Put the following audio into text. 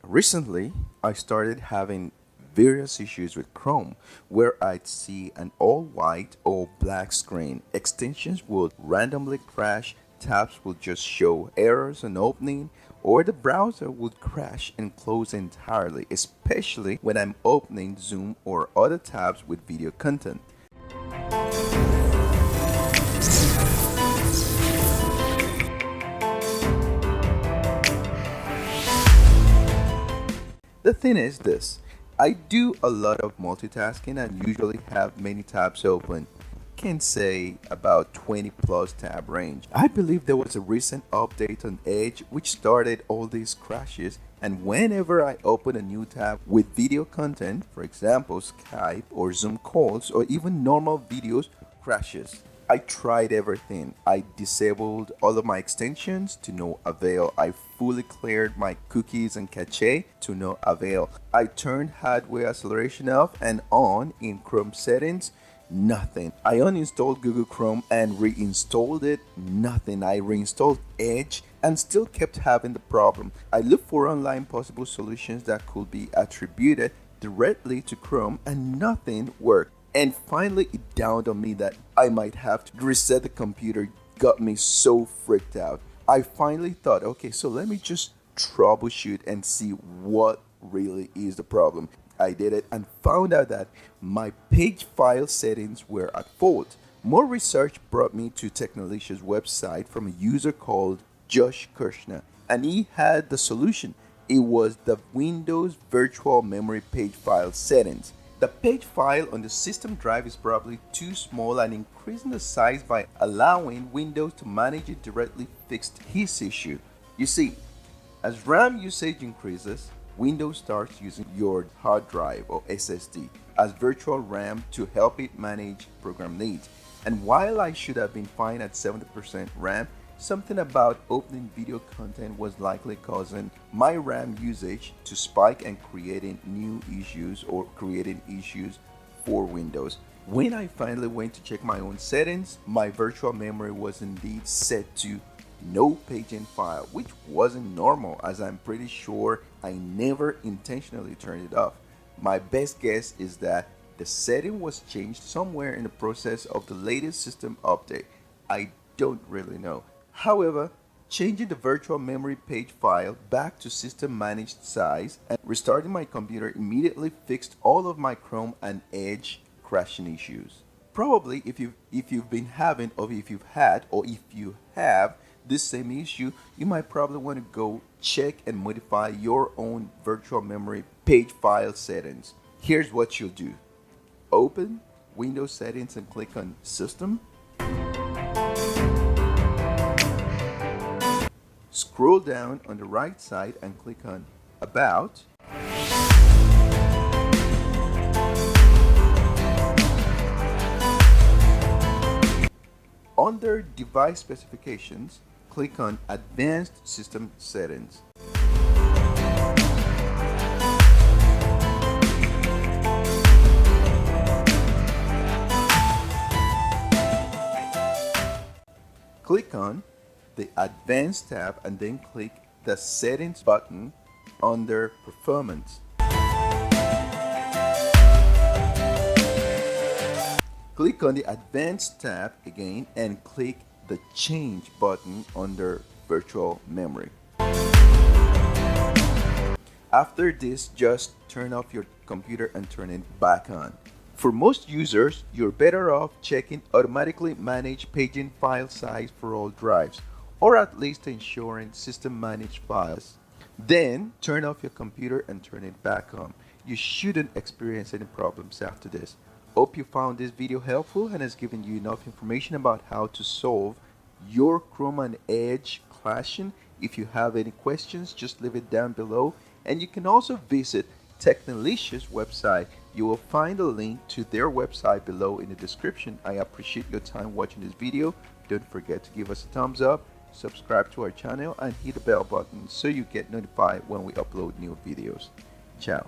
Recently, I started having various issues with Chrome where I'd see an all white or black screen. Extensions would randomly crash, tabs would just show errors on opening, or the browser would crash and close entirely, especially when I'm opening Zoom or other tabs with video content. The thing is this, I do a lot of multitasking and usually have many tabs open. Can say about 20 plus tab range. I believe there was a recent update on Edge which started all these crashes, and whenever I open a new tab with video content, for example Skype or Zoom calls or even normal videos, crashes. I tried everything. I disabled all of my extensions to no avail. I fully cleared my cookies and cache to no avail. I turned hardware acceleration off and on in Chrome settings. Nothing. I uninstalled Google Chrome and reinstalled it. Nothing. I reinstalled Edge and still kept having the problem. I looked for online possible solutions that could be attributed directly to Chrome and nothing worked. And finally, it dawned on me that I might have to reset the computer. Got me so freaked out. I finally thought, okay, so let me just troubleshoot and see what really is the problem. I did it and found out that my page file settings were at fault. More research brought me to Technalicia's website from a user called Josh Kirshner, and he had the solution. It was the Windows virtual memory page file settings. The page file on the system drive is probably too small, and increasing the size by allowing Windows to manage it directly fixed his issue. You see, as RAM usage increases, Windows starts using your hard drive or SSD as virtual RAM to help it manage program needs. And while I should have been fine at 70% RAM, something about opening video content was likely causing my RAM usage to spike and creating new issues or creating issues for Windows. When I finally went to check my own settings, my virtual memory was indeed set to no paging file, which wasn't normal as I'm pretty sure I never intentionally turned it off. My best guess is that the setting was changed somewhere in the process of the latest system update. I don't really know. However, changing the virtual memory page file back to system managed size and restarting my computer immediately fixed all of my Chrome and Edge crashing issues. Probably if you've been having, or if you've had, or if you have this same issue, you might probably want to go check and modify your own virtual memory page file settings. Here's what you'll do. Open Windows settings and click on System. Scroll down on the right side and click on About. Under Device Specifications, click on Advanced System Settings. Click on the Advanced tab and then click the Settings button under Performance. Click on the Advanced tab again and click the Change button under Virtual Memory. After this, just turn off your computer and turn it back on. For most users, you're better off checking Automatically Manage Paging File Size for all drives, or at least ensuring System Managed Files. Then turn off your computer and turn it back on. You shouldn't experience any problems after this. Hope you found this video helpful and has given you enough information about how to solve your Chrome and Edge clashing. If you have any questions, just leave it down below, and you can also visit Technalicia's website. You will find a link to their website below in the description. I appreciate your time watching this video. Don't forget to give us a thumbs up, subscribe to our channel, and hit the bell button so you get notified when we upload new videos. Ciao.